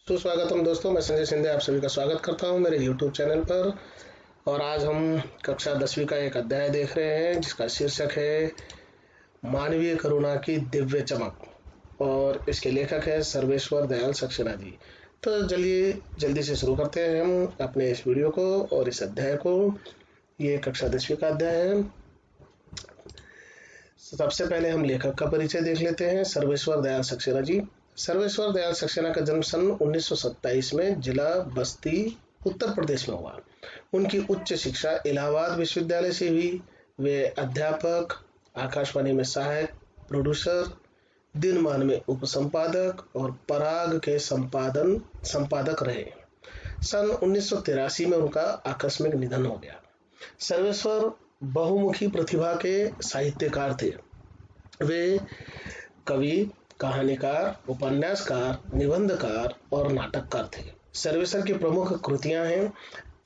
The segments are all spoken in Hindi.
सुस्वागतम दोस्तों, मैं संजय सिंधे आप सभी का स्वागत करता हूं मेरे YouTube चैनल पर। और आज हम कक्षा 10वीं का एक अध्याय देख रहे हैं जिसका शीर्षक है मानवीय करुणा की दिव्य चमक, और इसके लेखक है सर्वेश्वर दयाल सक्सेना जी। तो चलिए जल्दी से शुरू करते हैं हम अपने इस वीडियो को और इस अध्याय को। ये कक्षा 10वीं का अध्याय है। सबसे पहले हम लेखक का परिचय देख लेते हैं, सर्वेश्वर दयाल सक्सेना जी। सर्वेश्वर दयाल सक्सेना का जन्म सन 1927 में जिला बस्ती उत्तर प्रदेश में हुआ। उनकी उच्च शिक्षा इलाहाबाद विश्वविद्यालय से हुई। वे अध्यापक, आकाशवाणी में सहायक प्रोड्यूसर, दिनमान में उपसंपादक और पराग के संपादक रहे। सन 1983 में उनका आकस्मिक निधन हो गया। सर्वेश्वर बहुमुखी प्रतिभा के साहित्यकार थे। वे कवि, कहानीकार, उपन्यासकार, निबंधकार और नाटककार थे। सर्वेश्वर की प्रमुख कृतियां हैं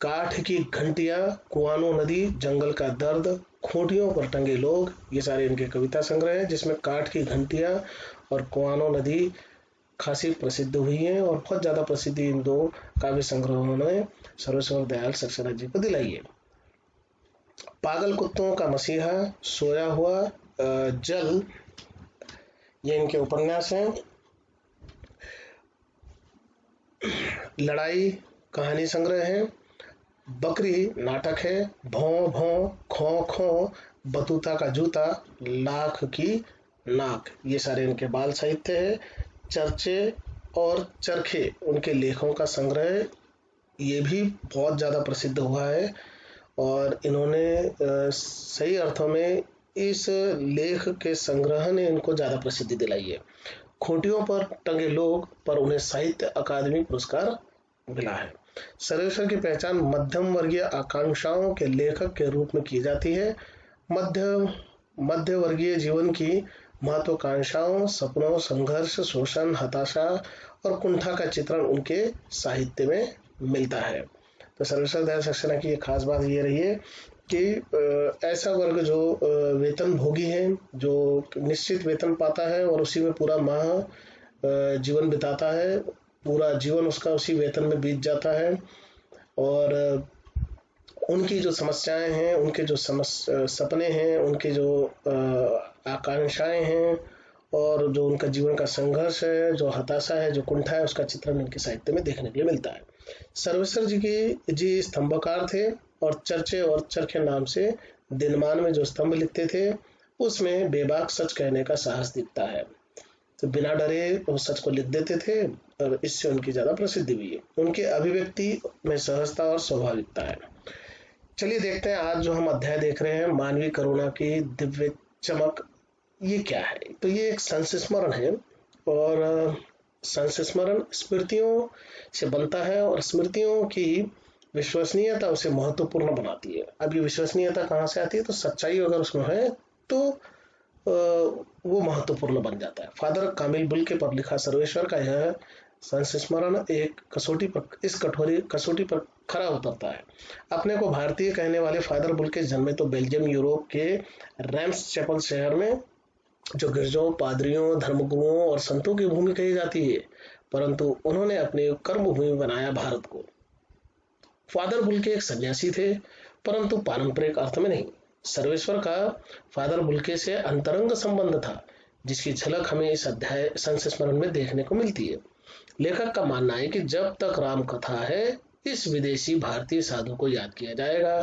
काठ की घंटियां, कुआनो नदी, जंगल का दर्द, खूंटियों पर टंगे लोग। ये सारे इनके कविता संग्रह हैं जिसमें काठ की घंटियां और कुआनो नदी खासी प्रसिद्ध हुई हैं और बहुत ज्यादा प्रसिद्धि इन दो काव्य संग्रहों ने सर्वेश्वर दयाल सक्सेना जी को दिलाई है। पागल कुत्तों का मसीहा, सोया हुआ, जल, ये इनके उपन्यास हैं। लड़ाई कहानी संग्रह है। बकरी नाटक है। भौं भौं, खो खो, बतूता का जूता, लाख की नाक, ये सारे इनके बाल साहित्य है। चर्चे और चरखे उनके लेखों का संग्रह, ये भी बहुत ज्यादा प्रसिद्ध हुआ है और इन्होंने सही अर्थों में इस लेख के संग्रह ने इनको ज्यादा प्रसिद्धि दिलाई है। खूंटियों पर टंगे लोग पर उन्हें साहित्य अकादमी पुरस्कार मिला है। सर्वेश्वर की पहचान मध्यम वर्गीय आकांक्षाओं के लेखक के रूप में की जाती है। मध्य वर्गीय जीवन की महत्वाकांक्षाओं, सपनों, संघर्ष, शोषण, हताशा और कुंठा का चित्रण उनके साहित्य में मिलता है। तो सर्वेश्वर दयाल सक्सेना की एक खास बात ये रही है कि ऐसा वर्ग जो वेतन भोगी है, जो निश्चित वेतन पाता है और उसी में पूरा माह जीवन बिताता है, पूरा जीवन उसका उसी वेतन में बीत जाता है, और उनकी जो समस्याएं हैं, उनके जो सपने हैं, उनके जो आकांक्षाएं हैं और जो उनका जीवन का संघर्ष है, जो हताशा है, जो कुंठा है, उसका चित्रण इनके साहित्य में देखने के लिए मिलता है। सर्वेश्वर जी स्तंभकार थे और चर्चे और चरखे नाम से दिनमान में जो स्तंभ लिखते थे उसमें बेबाक सच कहने का साहस दिखता है। तो बिना डरे वो सच को लिख देते थे और इससे उनकी ज्यादा प्रसिद्धि हुई है। उनके अभिव्यक्ति में सहजता और स्वाभाविकता है। चलिए देखते हैं आज जो हम अध्याय देख रहे हैं, मानवीय करुणा की दिव्य चमक, ये क्या है। तो ये एक संस्मरण है और संस्मरण स्मृतियों से बनता है और स्मृतियों की विश्वसनीयता उसे महत्वपूर्ण बनाती है। अब ये विश्वसनीयता कहाँ से आती है? तो सच्चाई अगर उसमें है तो वो महत्वपूर्ण बन जाता है। फादर कामिल बुल्के पर लिखा सर्वेश्वर का यह संस्मरण एक कठोर कसौटी पर खरा उतरता है। अपने को भारतीय कहने वाले फादर बुल्के जन्मे तो बेल्जियम यूरोप के रैम्स चैपल शहर में, जो गिरजाओं, पादरियों, धर्मगुरुओं और संतों की भूमि कही जाती है, परंतु उन्होंने अपनी कर्म भूमि बनाया भारत को। फादर बुल्के एक सन्यासी थे परंतु पारंपरिक अर्थ में नहीं। सर्वेश्वर का फादर बुल्के से अंतरंग संबंध था जिसकी झलक हमें इस अध्याय संस्मरण में देखने को मिलती है। लेखक का मानना है कि जब तक राम कथा है इस विदेशी भारतीय साधु को याद किया जाएगा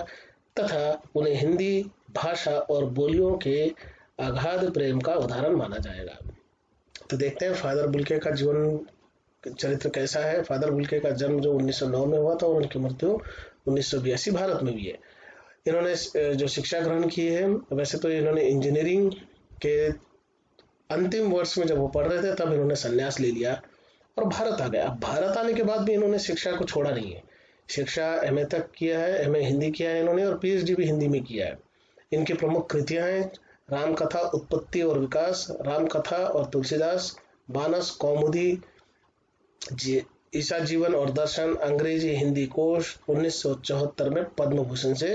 तथा उन्हें हिंदी भाषा और बोलियों के अगाध प्रेम का उदाहरण माना जाएगा। तो देखते हैं फादर बुल्के का जीवन चरित्र कैसा है। फादर बुल्के का जन्म जो 1909 में हुआ था और उनकी मृत्यु 1982 भारत में हुई है। इन्होंने जो शिक्षा ग्रहण की है, वैसे तो इन्होंने इंजीनियरिंग के अंतिम वर्ष में जब वो पढ़ रहे थे तब इन्होंने संन्यास ले लिया और भारत आ गए। अब भारत आने के बाद भी इन्होंने शिक्षा को छोड़ा नहीं है। शिक्षा एमए तक किया है, एमए हिंदी किया है इन्होंने और पीएचडी भी हिंदी में किया है। इनकी प्रमुख कृतियां हैं राम कथा उत्पत्ति और विकास, राम कथा और तुलसीदास, मानस, कौमुदी, ईसा जीवन और दर्शन, अंग्रेजी हिंदी कोश। 1974 में पद्म भूषण से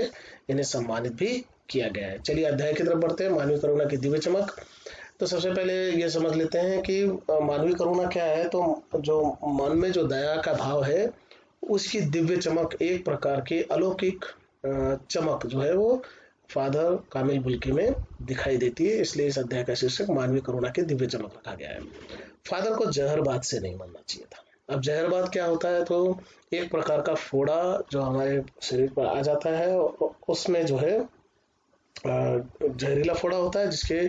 इन्हें सम्मानित भी किया गया है। चलिए अध्याय की तरफ बढ़ते हैं। मानवीय करुणा की दिव्य चमक। तो सबसे पहले ये समझ लेते हैं कि मानवीय करुणा क्या है। तो जो मन में जो दया का भाव है, उसकी दिव्य चमक, एक प्रकार की अलौकिक चमक जो है वो फादर कामिल बुल्की में दिखाई देती है। इसलिए इस अध्याय का शीर्षक मानवीय करुणा की दिव्य चमक रखा गया है। फादर को जहरबाद से नहीं मरना चाहिए था। अब जहरबाद क्या होता है? तो एक प्रकार का फोड़ा जो हमारे शरीर पर आ जाता है, उसमें जो है जहरीला फोड़ा होता है, जिसके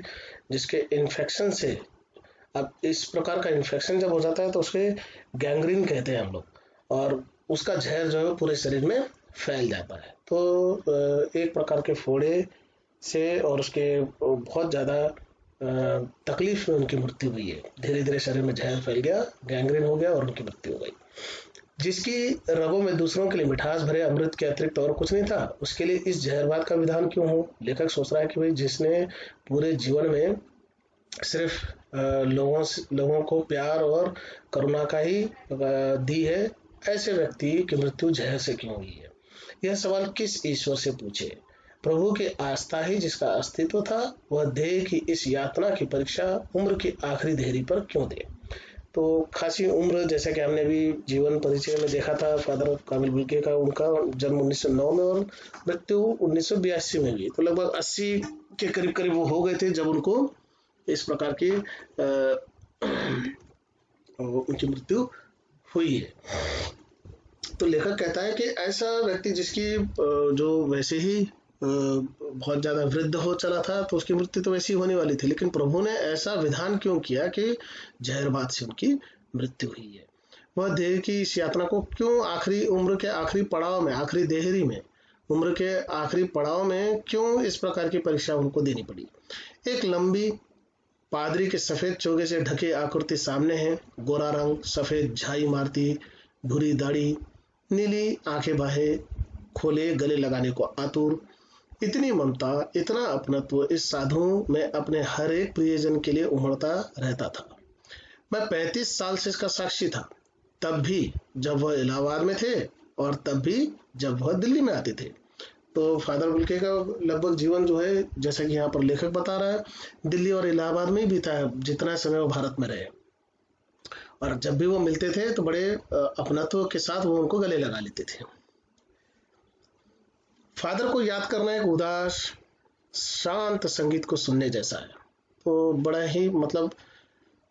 जिसके इन्फेक्शन से, अब इस प्रकार का इन्फेक्शन जब हो जाता है तो उसके गैंग्रीन कहते हैं हम लोग, और उसका जहर जो है पूरे शरीर में फैल जाता है। तो एक प्रकार के फोड़े से और उसके बहुत ज़्यादा तकलीफ में उनकी मृत्यु हुई है। धीरे धीरे शरीर में जहर फैल गया, गैंग्रीन हो गया और उनकी मृत्यु हो गई। जिसकी रगों में दूसरों के लिए मिठास भरे अमृत के अतिरिक्त और कुछ नहीं था, उसके लिए इस जहरबाद का विधान क्यों हो? लेखक सोच रहा है कि भाई जिसने पूरे जीवन में सिर्फ लोगों को प्यार और करुणा का ही दी है, ऐसे व्यक्ति की मृत्यु जहर से क्यों हुई है? यह सवाल किस ईश्वर से पूछे? प्रभु की आस्था ही जिसका अस्तित्व था, वह देह की इस यातना की परीक्षा उम्र की आखिरी देहरी पर क्यों दे? तो खासी उम्र, जैसा कि हमने भी जीवन परिचय में देखा था फादर कामिल बुल्के का, उनका जन्म 1909 में और मृत्यु 1982 में हुई। तो लगभग 80 के करीब करीब वो हो गए थे जब उनको इस प्रकार की उनकी मृत्यु हुई है। तो लेखक कहता है कि ऐसा व्यक्ति जिसकी जो वैसे ही बहुत ज्यादा वृद्ध हो चला था, तो उसकी मृत्यु तो वैसी होने वाली थी, लेकिन प्रभु ने ऐसा विधान क्यों किया कि जहरबाद से उनकी मृत्यु हुई है? वह देह की इस यातना को क्यों आखिरी उम्र के आखिरी पड़ाव में, आखिरी देहरी में, उम्र के आखिरी पड़ाव में क्यों इस प्रकार की परीक्षा उनको देनी पड़ी? एक लंबी पादरी के सफेद चोगे से ढके आकृति सामने है। गोरा रंग, सफेद झाई मारती भूरी दाढ़ी, नीली आंखें बाहें खोले गले लगाने को आतुर। इतनी ममता, इतना अपनत्व इस साधु में अपने हर एक प्रियजन के लिए उमड़ता रहता था। मैं 35 साल से इसका साक्षी था, तब भी जब वह इलाहाबाद में थे और तब भी जब वह दिल्ली में आते थे। तो फादर बुल्के का लगभग जीवन जो है, जैसा कि यहाँ पर लेखक बता रहा है, दिल्ली और इलाहाबाद में ही बीता है, जितना समय वो भारत में रहे। और जब भी वो मिलते थे तो बड़े अपनत्व के साथ वो उनको गले लगा लेते थे। फादर को याद करना एक उदास शांत संगीत को सुनने जैसा है। तो बड़ा ही मतलब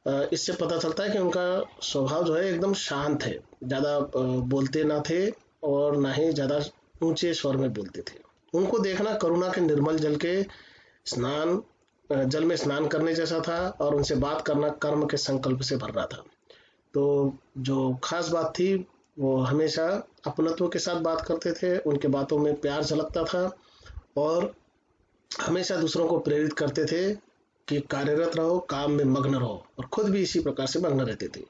इससे पता चलता है कि उनका स्वभाव जो है एकदम शांत है, ज्यादा बोलते ना थे और ना ही ज्यादा ऊंचे स्वर में बोलते थे। उनको देखना करुणा के निर्मल जल में स्नान करने जैसा था, और उनसे बात करना कर्म के संकल्प से भरना था। तो जो खास बात थी, वो हमेशा अपनत्व के साथ बात करते थे, उनके बातों में प्यार झलकता था और हमेशा दूसरों को प्रेरित करते थे कि कार्यरत रहो, काम में मग्न रहो, और खुद भी इसी प्रकार से मग्न रहते थे।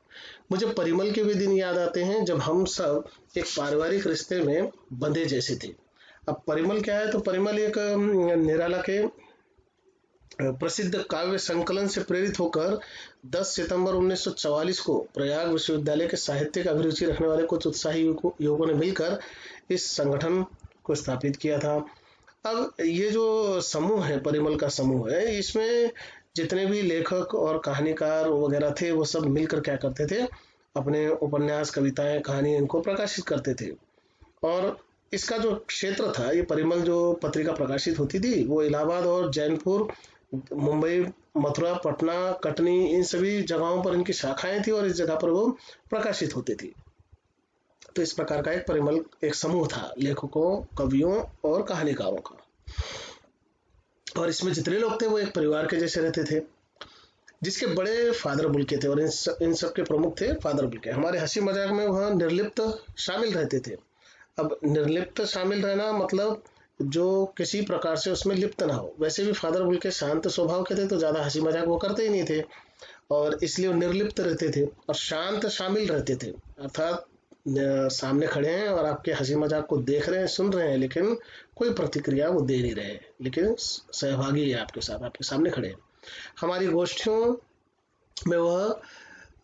मुझे परिमल के भी दिन याद आते हैं जब हम सब एक पारिवारिक रिश्ते में बंधे जैसे थे। अब परिमल क्या है? तो परिमल एक निराला के प्रसिद्ध काव्य संकलन से प्रेरित होकर 10 सितंबर 1944 को प्रयाग विश्वविद्यालय के साहित्यिक अभिरुचि रखने वाले कुछ उत्साही युवकों ने मिलकर इस संगठन को स्थापित किया था। अब ये जो समूह है, परिमल का समूह है, इसमें जितने भी लेखक और कहानीकार वगैरह थे, वो सब मिलकर क्या करते थे, अपने उपन्यास, कविताएं, कहानी इनको प्रकाशित करते थे। और इसका जो क्षेत्र था, ये परिमल जो पत्रिका प्रकाशित होती थी, वो इलाहाबाद और जैनपुर, मुंबई, मथुरा, पटना, कटनी, इन सभी जगहों पर इनकी शाखाएं थी और इस जगह पर वो प्रकाशित होती थी। तो इस प्रकार का एक परिमल एक समूह था लेखकों, कवियों और कहानीकारों का, और इसमें जितने लोग थे वो एक परिवार के जैसे रहते थे, जिसके बड़े फादर बुल्के थे और इन सब के प्रमुख थे फादर बुल्के। हमारे हंसी मजाक में वह निर्लिप्त शामिल रहते थे। अब निर्लिप्त शामिल रहना मतलब जो किसी प्रकार से उसमें लिप्त ना हो। वैसे भी फादर बुल्के शांत स्वभाव के थे, तो ज्यादा हंसी मजाक वो करते ही नहीं थे, और इसलिए वो निर्लिप्त रहते थे और शांत शामिल रहते थे। अर्थात सामने खड़े हैं और आपके हंसी मजाक को देख रहे हैं, सुन रहे हैं, लेकिन कोई प्रतिक्रिया वो दे नहीं रहे, लेकिन सहभागी है आपके साथ, आपके सामने खड़े हैं। हमारी गोष्ठियों में वह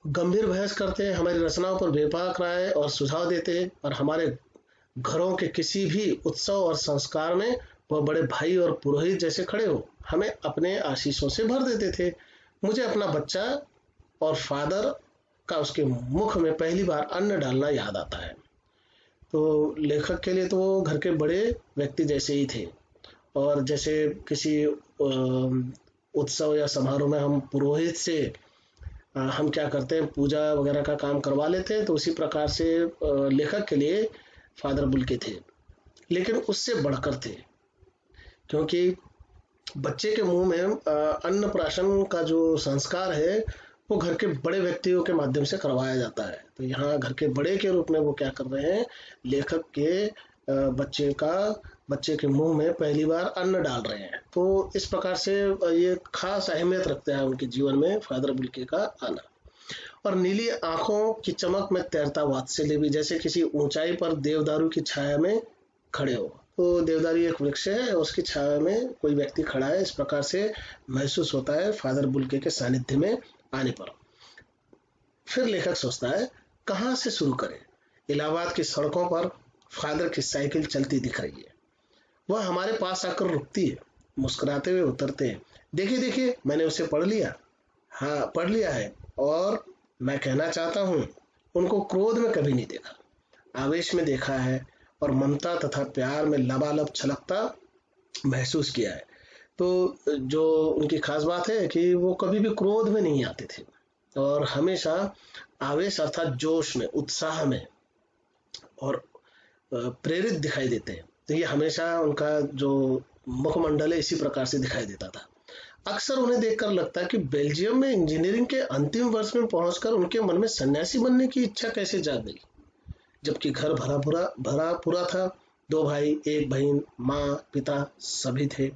गंभीर बहस करते, हमारी रचनाओं पर बेबाक राय और सुझाव देते, और हमारे घरों के किसी भी उत्सव और संस्कार में वह बड़े भाई और पुरोहित जैसे खड़े हो हमें अपने आशीषों से भर देते थे। मुझे अपना बच्चा और फादर का उसके मुख में पहली बार अन्न डालना याद आता है। तो लेखक के लिए तो वो घर के बड़े व्यक्ति जैसे ही थे। और जैसे किसी उत्सव या समारोह में हम पुरोहित से हम क्या करते हैं, पूजा वगैरह का काम करवा लेते हैं, तो उसी प्रकार से लेखक के लिए फादर बुल्के थे, लेकिन उससे बढ़कर थे। क्योंकि बच्चे के मुंह में अन्नप्राशन का जो संस्कार है वो घर के बड़े व्यक्तियों के माध्यम से करवाया जाता है। तो यहाँ घर के बड़े के रूप में वो क्या कर रहे हैं, लेखक के बच्चे के मुंह में पहली बार अन्न डाल रहे हैं। तो इस प्रकार से ये खास अहमियत रखता है उनके जीवन में फादर बुल्के का आना। और नीली आंखों की चमक में तैरता वात्सल्य भी, जैसे किसी ऊंचाई पर देवदारू की छाया में खड़े हो। तो देवदारू एक वृक्ष है, उसकी छाया में कोई व्यक्ति खड़ा है, इस प्रकार से महसूस होता है फादर बुल्के के सानिध्य में आने पर। फिर लेखक सोचता है कहाँ से शुरू करें। इलाहाबाद की सड़कों पर फादर की साइकिल चलती दिख रही है। वह हमारे पास आकर रुकती है, मुस्कुराते हुए उतरते हैं। देखिए देखिए, मैंने उसे पढ़ लिया। हाँ, पढ़ लिया है। और मैं कहना चाहता हूँ, उनको क्रोध में कभी नहीं देखा, आवेश में देखा है, और ममता तथा प्यार में लबालब छलकता महसूस किया है। तो जो उनकी खास बात है कि वो कभी भी क्रोध में नहीं आते थे, और हमेशा आवेश अर्थात जोश में, उत्साह में और प्रेरित दिखाई देते हैं। तो ये हमेशा उनका जो मुखमंडल है इसी प्रकार से दिखाई देता था। अक्सर उन्हें देखकर लगता है कि बेल्जियम में इंजीनियरिंग के अंतिम वर्ष में पहुंचकर उनके मन में सन्यासी बनने की इच्छा कैसे जाग गई, जबकि घर भरा पूरा था। 2 भाई, 1 बहन, माँ, पिता सभी थे।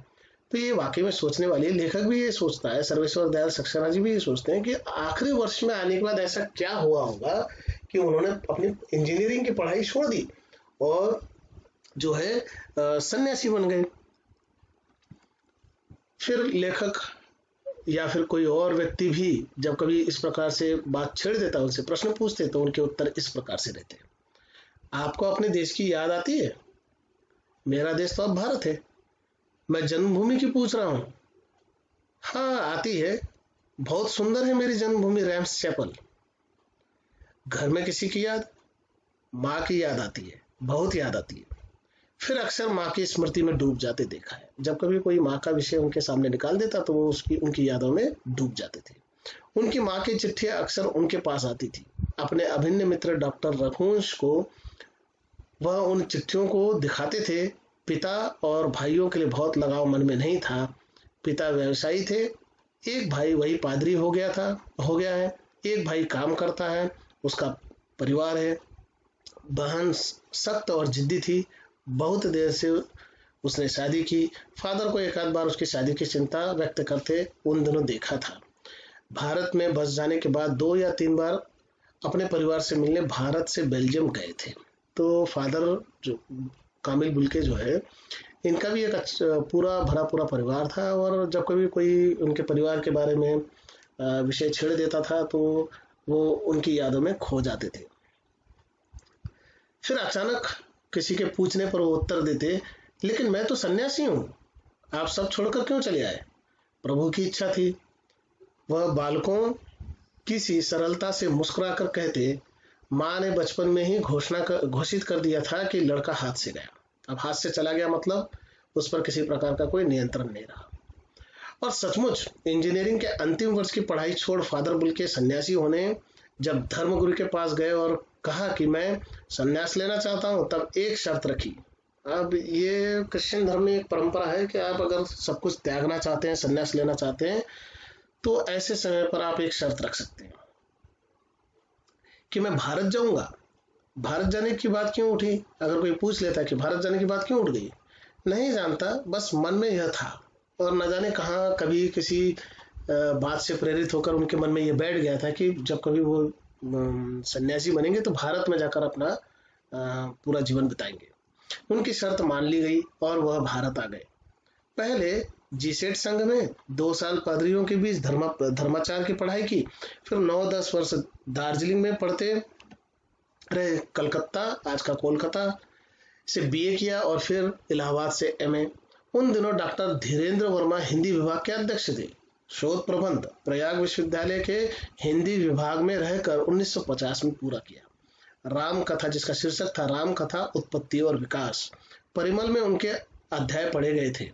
तो ये वाकई में सोचने वाली है। लेखक भी ये सोचता है, सर्वेश्वर दयाल सक्सेना जी भी ये सोचते हैं कि आखिरी वर्ष में आने के बाद ऐसा क्या हुआ होगा कि उन्होंने अपनी इंजीनियरिंग की पढ़ाई छोड़ दी और जो है सन्यासी बन गए। फिर लेखक या फिर कोई और व्यक्ति भी जब कभी इस प्रकार से बात छेड़ देता, उनसे प्रश्न पूछते, तो उनके उत्तर इस प्रकार से रहते हैं। आपको अपने देश की याद आती है? मेरा देश तो अब भारत है। मैं जन्मभूमि की पूछ रहा हूँ। हाँ, आती है। बहुत सुंदर है मेरी जन्मभूमि रैम्स चैपल। घर में किसी की याद? माँ की याद आती है, बहुत याद आती है। फिर अक्सर माँ की स्मृति में डूब जाते देखा है। जब कभी कोई माँ का विषय उनके सामने निकाल देता तो वो उनकी यादों में डूब जाते थे। उनकी माँ की चिट्ठियां अक्सर उनके पास आती थी। अपने अभिन्न मित्र डॉक्टर रघुवंश को वह उन चिट्ठियों को दिखाते थे। पिता और भाइयों के लिए बहुत लगाव मन में नहीं था। पिता व्यवसायी थे, एक भाई वही पादरी हो गया है, एक भाई काम करता है, उसका परिवार है। बहन सख्त और जिद्दी थी, बहुत देर से उसने शादी की। फादर को एक आध बार उसकी शादी की चिंता व्यक्त करते उन दिनों देखा था। भारत में बस जाने के बाद 2 या 3 बार अपने परिवार से मिलने भारत से बेल्जियम गए थे। तो फादर जो कामिल बुल्के जो है, इनका भी एक पूरा भरा पूरा परिवार था, और जब कभी कोई उनके परिवार के बारे में विषय छेड़ देता था तो वो उनकी यादों में खो जाते थे। फिर अचानक किसी के पूछने पर वो उत्तर देते, लेकिन मैं तो सन्यासी हूँ, आप सब छोड़कर क्यों चले आए? प्रभु की इच्छा थी। वह बालकों की सी सरलता से मुस्कुराकर कहते, माँ ने बचपन में ही घोषित कर दिया था कि लड़का हाथ से गया। अब हाथ से चला गया मतलब उस पर किसी प्रकार का कोई नियंत्रण नहीं रहा। और सचमुच इंजीनियरिंग के अंतिम वर्ष की पढ़ाई छोड़ फादर बुल्के सन्यासी होने जब धर्मगुरु के पास गए और कहा कि मैं सन्यास लेना चाहता हूँ, तब एक शर्त रखी। अब ये क्रिश्चियन धर्म में एक परंपरा है कि आप अगर सब कुछ त्यागना चाहते हैं, सन्यास लेना चाहते हैं, तो ऐसे समय पर आप एक शर्त रख सकते हैं कि मैं भारत जाऊंगा। भारत जाने की बात क्यों उठी? अगर कोई पूछ लेता कि भारत जाने की बात क्यों उठ गई, नहीं जानता, बस मन में यह था, और न जाने कहाँ कभी किसी बात से प्रेरित होकर उनके मन में यह बैठ गया था कि जब कभी वो सन्यासी बनेंगे तो भारत में जाकर अपना पूरा जीवन बिताएंगे। उनकी शर्त मान ली गई और वह भारत आ गए। पहले जीसेट संघ में 2 साल पादरियों के बीच धर्माचार की पढ़ाई की। फिर 9-10 वर्ष दार्जिलिंग में पढ़ते रहे। कलकत्ता, आज का कोलकाता से बीए किया और फिर इलाहाबाद से एमए। उन दिनों डॉक्टर धीरेन्द्र वर्मा हिंदी विभाग के अध्यक्ष थे। शोध प्रबंध प्रयाग विश्वविद्यालय के हिंदी विभाग में रहकर 1950 में पूरा किया। राम कथा, जिसका शीर्षक था राम कथा उत्पत्ति और विकास, परिमल में उनके अध्याय पढ़े गए थे।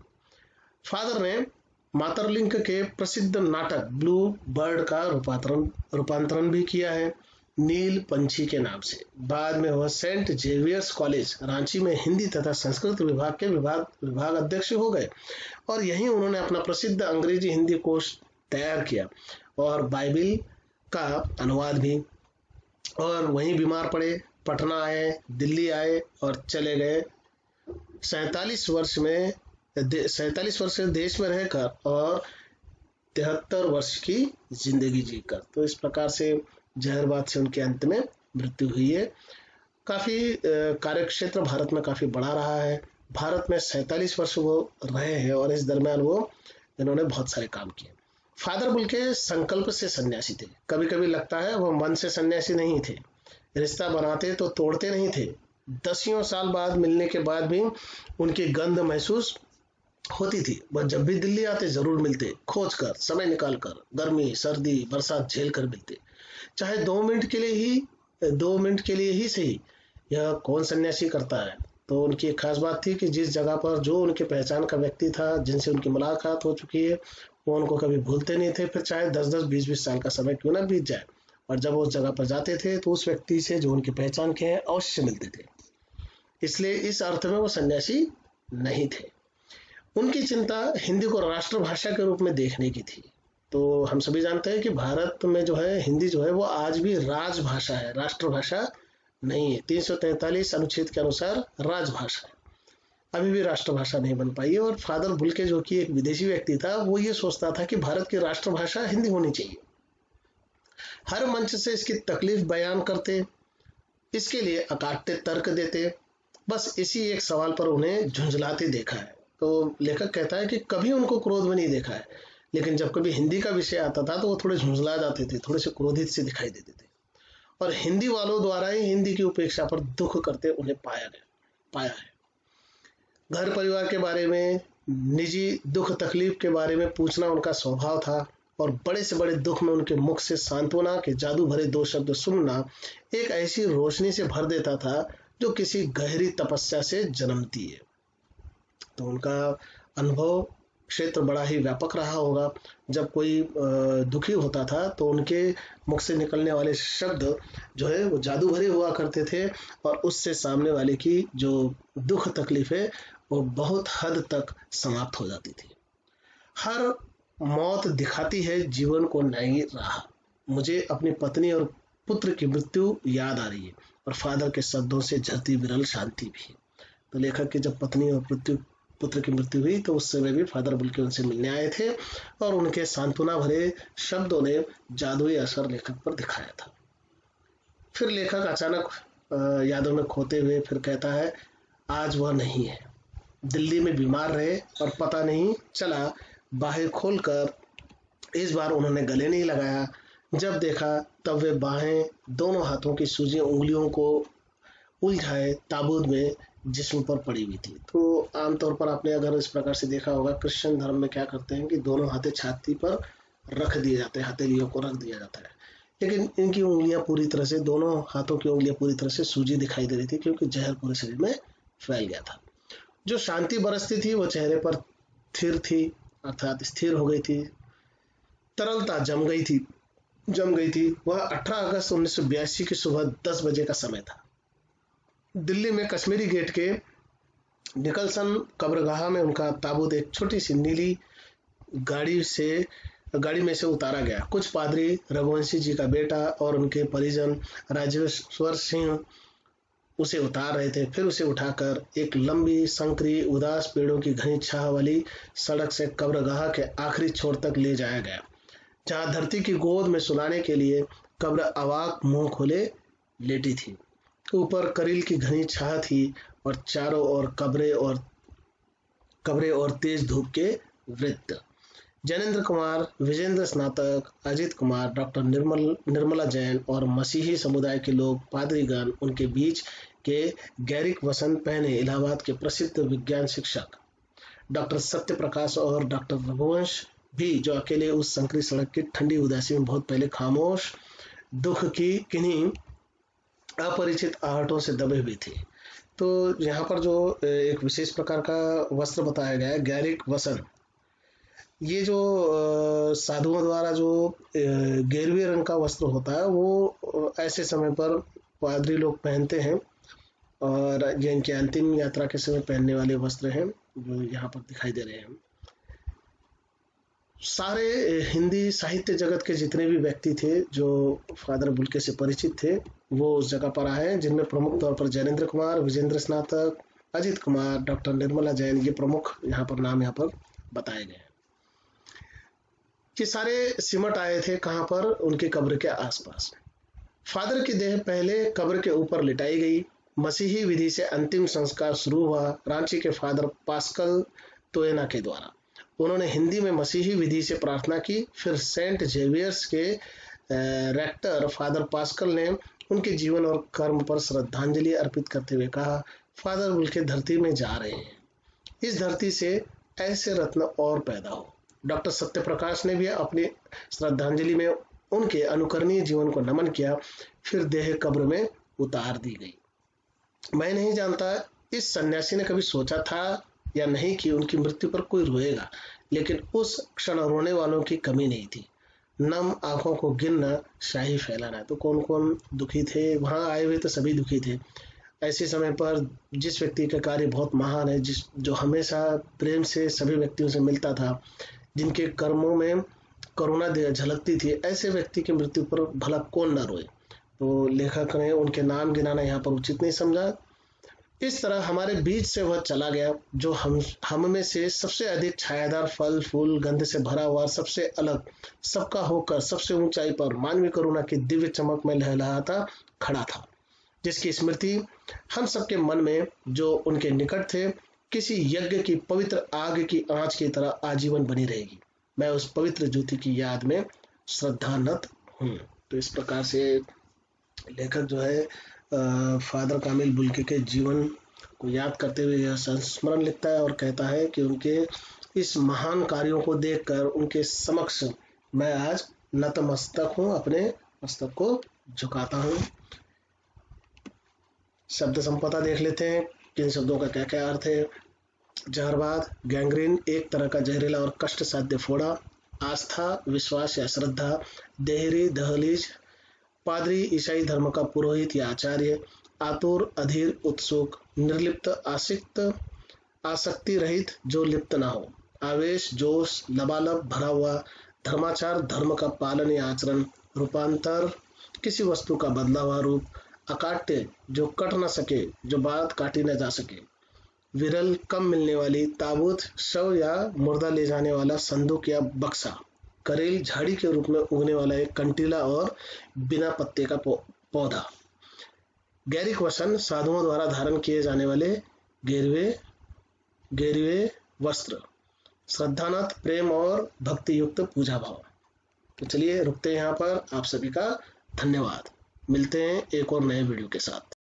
फादर ने मातरलिंक के प्रसिद्ध नाटक ब्लू बर्ड का रूपांतरण भी किया है, नील पंछी के नाम से। बाद में वह सेंट जेवियर्स कॉलेज रांची में हिंदी तथा संस्कृत विभाग के विभाग अध्यक्ष हो गए और यहीं उन्होंने अपना प्रसिद्ध अंग्रेजी हिंदी कोश तैयार किया और बाइबिल का अनुवाद भी। और वहीं बीमार पड़े, पटना आए, दिल्ली आए और चले गए। 47 वर्ष से देश में रहकर और 73 वर्ष की जिंदगी जीकर, तो इस प्रकार से जहरबाद से उनके अंत में मृत्यु हुई है। काफी कार्यक्षेत्र भारत में काफी बड़ा रहा है। भारत में 47 वर्ष वो रहे हैं और इस दरमियान इन्होंने बहुत सारे काम किए। फादर बुल्के संकल्प से सन्यासी थे। कभी कभी लगता है वो मन से सन्यासी नहीं थे, रिश्ता बनाते तो तोड़ते नहीं थे। 10 साल बाद मिलने के बाद भी उनकी गंध महसूस होती थी। वह जब भी दिल्ली आते जरूर मिलते, खोज कर, समय निकाल कर, गर्मी सर्दी बरसात झेल कर मिलते, चाहे 2 मिनट के लिए ही सही। यह कौन सन्यासी करता है। तो उनकी एक खास बात थी कि जिस जगह पर जो उनके पहचान का व्यक्ति था, जिनसे उनकी मुलाकात हो चुकी है, वो उनको कभी भूलते नहीं थे, फिर चाहे 10-10 20-20 साल का समय क्यों ना बीत जाए। और जब उस जगह पर जाते थे तो उस व्यक्ति से जो उनकी पहचान के हैं अवश्य मिलते थे। इसलिए इस अर्थ में वो सन्यासी नहीं थे। उनकी चिंता हिंदी को राष्ट्रभाषा के रूप में देखने की थी। तो हम सभी जानते हैं कि भारत में जो है हिंदी जो है वो आज भी राजभाषा है, राष्ट्रभाषा नहीं है। 343 अनुच्छेद के अनुसार राजभाषा है, अभी भी राष्ट्रभाषा नहीं बन पाई है। और फादर बुल्के जो कि एक विदेशी व्यक्ति था, वो ये सोचता था कि भारत की राष्ट्रभाषा हिंदी होनी चाहिए। हर मंच से इसकी तकलीफ बयान करते, इसके लिए अकाट्य तर्क देते। बस इसी एक सवाल पर उन्हें झुंझलाते देखा है। तो लेखक कहता है कि कभी उनको क्रोध में नहीं देखा है, लेकिन जब कभी हिंदी का विषय आता था तो वो थोड़े झुंझला जाते थे, थोड़े से क्रोधित से दिखाई देते थे और हिंदी वालों द्वारा ही हिंदी की उपेक्षा पर दुख करते उन्हें पाया है। घर परिवार के बारे में, निजी दुख तकलीफ के बारे में पूछना उनका स्वभाव था और बड़े से बड़े दुख में उनके मुख से सांत्वना के जादू भरे 2 शब्द सुनना एक ऐसी रोशनी से भर देता था जो किसी गहरी तपस्या से जन्मती है। तो उनका अनुभव क्षेत्र बड़ा ही व्यापक रहा होगा। जब कोई दुखी होता था तो उनके मुख से निकलने वाले शब्द जो है वो जादू भरे हुआ करते थे और उससे सामने वाले की जो दुख तकलीफ है वो बहुत हद तक समाप्त हो जाती थी। हर मौत दिखाती है जीवन को नई राह। मुझे अपनी पत्नी और पुत्र की मृत्यु याद आ रही है और फादर के शब्दों से झरती विरल शांति भी। तो लेखक की जब पत्नी और पुत्र की मृत्यु हुई तो उस समय भी फादर बुल्के उनसे मिलने आए थे और उनके सांत्वना भरे शब्दों ने जादुई असर लेखक पर दिखाया था। फिर लेखक अचानक यादों में खोते हुए फिर कहता है, आज वह नहीं है। दिल्ली में बीमार रहे और पता नहीं चला। बाहें खोलकर इस बार उन्होंने गले नहीं लगाया। जब देखा तब वे बाहें दोनों हाथों की सूजी उंगलियों को उलझाए ताबूत में जिस्म पर पड़ी हुई थी। तो आमतौर पर आपने अगर इस प्रकार से देखा होगा, क्रिश्चियन धर्म में क्या करते हैं कि दोनों हाथे छाती पर रख दिए जाते हैं, हथेलियों को रख दिया जाता है, लेकिन इनकी उंगलियां पूरी तरह से, दोनों हाथों की उंगलियां पूरी तरह से सूजी दिखाई दे रही थी क्योंकि जहर पूरे शरीर में फैल गया था। जो शांति बरसती थी वो चेहरे पर स्थिर थी, अर्थात स्थिर हो गई थी। तरलता जम गई थी। वह 18 अगस्त 1982 की सुबह 10 बजे का समय था। दिल्ली में कश्मीरी गेट के निकलसन कब्रगाह में उनका ताबूत एक छोटी सी नीली गाड़ी में से उतारा गया। कुछ पादरी, रघुवंशी जी का बेटा और उनके परिजन राजेश्वर सिंह उसे उतार रहे थे। फिर उसे उठाकर एक लंबी संकरी उदास पेड़ों की घनी छाह वाली सड़क से कब्रगाह के आखिरी छोर तक ले जाया गया, जहां धरती की गोद में सुलाने के लिए कब्र अवाक मुंह खोले लेटी थी। ऊपर करील की घनी छाह थी और चारों ओर कब्रें और तेज धूप के वृत्त। जैनेन्द्र कुमार, विजेंद्र स्नातक, अजित कुमार, डॉक्टर निर्मला जैन और मसीही समुदाय के लोग, पादरीगण, उनके बीच के गैरिक वसंत पहने इलाहाबाद के प्रसिद्ध विज्ञान शिक्षक डॉक्टर सत्य प्रकाश और डॉक्टर रघुवंश भी जो अकेले उस संकरी सड़क की ठंडी उदासी में बहुत पहले खामोश दुख की किन्हीं अपरिचित आहटों से दबे हुए थे। तो यहाँ पर जो एक विशेष प्रकार का वस्त्र बताया गया है, गैरिक वसन, ये जो साधुओं द्वारा जो गेरुए रंग का वस्त्र होता है वो ऐसे समय पर पादरी लोग पहनते हैं, और ये इनके अंतिम यात्रा के समय पहनने वाले वस्त्र हैं जो यहाँ पर दिखाई दे रहे हैं। सारे हिंदी साहित्य जगत के जितने भी व्यक्ति थे जो फादर बुल्के से परिचित थे वो उस जगह पर आए, जिनमें प्रमुख तौर पर जैनेन्द्र कुमार, विजेंद्र स्नातक, अजित कुमार, डॉक्टर निर्मला जैन, ये प्रमुख यहाँ पर नाम यहाँ पर बताए गए हैं। ये सारे सिमट आए थे कहाँ पर? उनकी कब्र के आसपास। फादर की देह पहले कब्र के ऊपर लिटाई गई। मसीही विधि से अंतिम संस्कार शुरू हुआ रांची के फादर पास्कल तोयना के द्वारा। उन्होंने हिंदी में मसीही विधि से प्रार्थना की। फिर सेंट जेवियर्स के रेक्टर फादर पास्कल ने उनके जीवन और कर्म पर श्रद्धांजलि अर्पित करते हुए कहा, फादर बुल्के धरती में जा रहे हैं, इस धरती से ऐसे रत्न और पैदा हो। डॉक्टर सत्यप्रकाश ने भी अपनी श्रद्धांजलि में उनके अनुकरणीय जीवन को नमन किया। फिर देह कब्र में उतार दी गई। मैं नहीं जानता इस सन्यासी ने कभी सोचा था या नहीं कि उनकी मृत्यु पर कोई रोएगा, लेकिन उस क्षण रोने वालों की कमी नहीं थी। नम आंखों को गिनना शाही फैलाना है। तो कौन कौन दुखी थे? वहां आए हुए तो सभी दुखी थे। ऐसे समय पर जिस व्यक्ति का कार्य बहुत महान है, जो हमेशा प्रेम से सभी व्यक्तियों से मिलता था, जिनके कर्मों में करुणा झलकती थी, ऐसे व्यक्ति की मृत्यु पर भला कौन न रोए। तो लेखक ने उनके नाम गिनाना यहाँ पर उचित नहीं समझा। इस तरह हमारे बीच से वह चला गया जो हम में से सबसे अधिक छायादार, फल फूल गंध से भरा हुआ, सबसे अलग, सबका होकर सबसे ऊंचाई पर मानवीय करुणा की दिव्य चमक में लहलहाता खड़ा था, जिसकी स्मृति हम सबके मन में जो उनके निकट थे किसी यज्ञ की पवित्र आग की आंच की तरह आजीवन बनी रहेगी। मैं उस पवित्र ज्योति की याद में श्रद्धानत हूँ। तो इस प्रकार से लेखक जो है फादर कामिल बुल्के के जीवन को याद करते हुए यह संस्मरण लिखता है और कहता है कि उनके इस महान कार्यों को देखकर उनके समक्ष मैं आज नतमस्तक हूँ, अपने मस्तक को झुकाता हूँ। शब्द संपदा देख लेते हैं, किन शब्दों का क्या क्या अर्थ है। जहरवाद, गैंग्रीन, एक तरह का जहरीला और कष्ट साध्य फोड़ा। आस्था, विश्वास या श्रद्धा। देहरी, दहलीज, पादरी, ईसाई धर्म का पुरोहित या आचार्य। आतुर, अधीर, उत्सुक। निर्लिप्त, आसक्त, आसक्ति रहित, जो लिप्त ना हो। आवेश, जोश, लबालब, भरा हुआ। धर्माचार, धर्म का पालन या आचरण। रूपांतर, किसी वस्तु का बदला हुआ रूप। अकाट्य, जो कट न सके, जो बात काटी न जा सके। विरल, कम मिलने वाली। ताबूत, शव या मुर्दा ले जाने वाला संदूक या बक्सा। करेल, झाड़ी के रूप में उगने वाला एक कंटीला और बिना पत्ते का पौधा। गैरिक वसन, साधुओं द्वारा धारण किए जाने वाले गेरुए वस्त्र। श्रद्धानत, प्रेम और भक्ति युक्त पूजा भाव। तो चलिए रुकते हैं यहाँ पर। आप सभी का धन्यवाद। मिलते हैं एक और नए वीडियो के साथ।